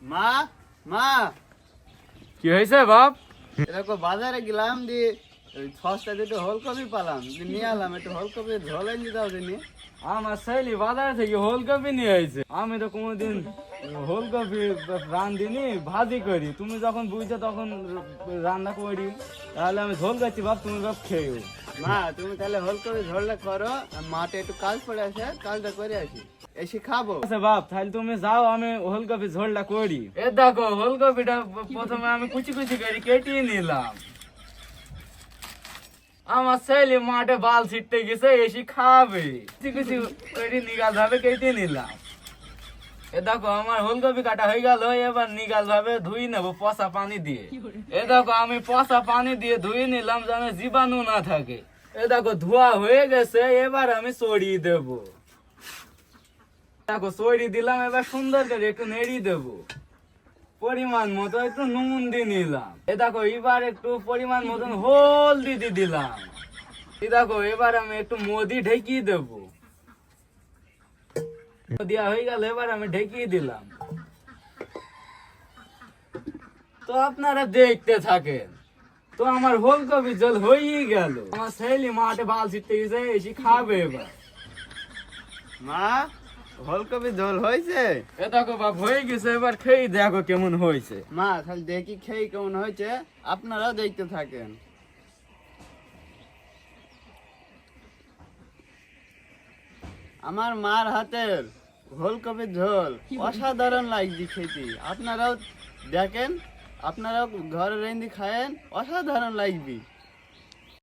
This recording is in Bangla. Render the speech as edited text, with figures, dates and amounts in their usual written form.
মা মা কি হয়েছে বাপ? এরকম বাজারে গেলাম দিয়ে সস্তা দুটো ওলকপি পালাম দিয়ে নিয়ে এলাম, একটু ওলকপি ঝোল এনে দাও দিনি। আমার ছেলে বাজার থেকে ওলকপি নিয়ে আইছে। আমি তো কোনোদিন ওলকপি রান্ধিনি, ভাজি করি। তুমি যখন বুঝছো তখন রান্না করি, তাহলে আমি ঝোল খাচ্ছি বাপ, তুমি বাপ খেয়েও। মা তুমি তাহলে ওলকপি ঝোলটা করো, আর মাঠে একটু কাজ পড়ে আছে, কাজটা করে আসি, এসে খাবো। আচ্ছা বাপ, তাহলে তুমি যাও, আমি ওলকপি ঝোলটা করি। এ দেখো ওলকপিটা প্রথমে আমি কুচি কুচি করে কেটে নিলাম। আমার ছেলে মাঠে বাল ছিটতে গেছে, এসে খাবে। কুচি কুচি করে নিগাল ভাবে কেটে নিলাম। এ দেখো আমার ওলকপি কাটা হয়ে গেল, এবার নিগাল ভাবে ধুই নেবো পচা পানি দিয়ে। এ দেখো আমি পচা পানি দিয়ে ধুই নিলাম যেন জীবাণু না থাকে। এ দেখো ধোয়া হয়ে গেছে, এবার আমি চড়িয়ে দেবো। দেখো চড়িয়ে দিলাম, এবার সুন্দর করে একটু নেড়িয়ে দেবো। পরিমাণ মতো একটু নুন দিয়ে নিলাম। এ দেখো এবার একটু পরিমাণ মতন হলদি দিয়ে দিলাম। এ দেখো এবার আমি একটু মধু ঢেকিয়ে দেবো। দেওয়া হয়ে গেল, এবার আমি ঢেকিয়ে দিলাম। তো আপনারা দেখতে থাকেন। তো আমার ওলকপি ঝোল হয়েই গেল। আমার ছেলে মাঠে বাল ছিটতে গেছে, এসে খাবে এবার। মা ওলকপি ঝোল হয়েছে? এ দেখো বাপ হয়ে গেছে, এবার খেয়ে দেখো কেমন হয়েছে। মা খালি দেখি খেয়ে কেমন হয়েছে, আপনারাও দেখতে থাকেন। আমার মার হাতের ওলকপির ঝোল অসাধারণ লাগছে খেতে। আপনারাও দেখেন, আপনারাও ঘরে রেঁধে খায়েন, অসাধারণ লাগবে।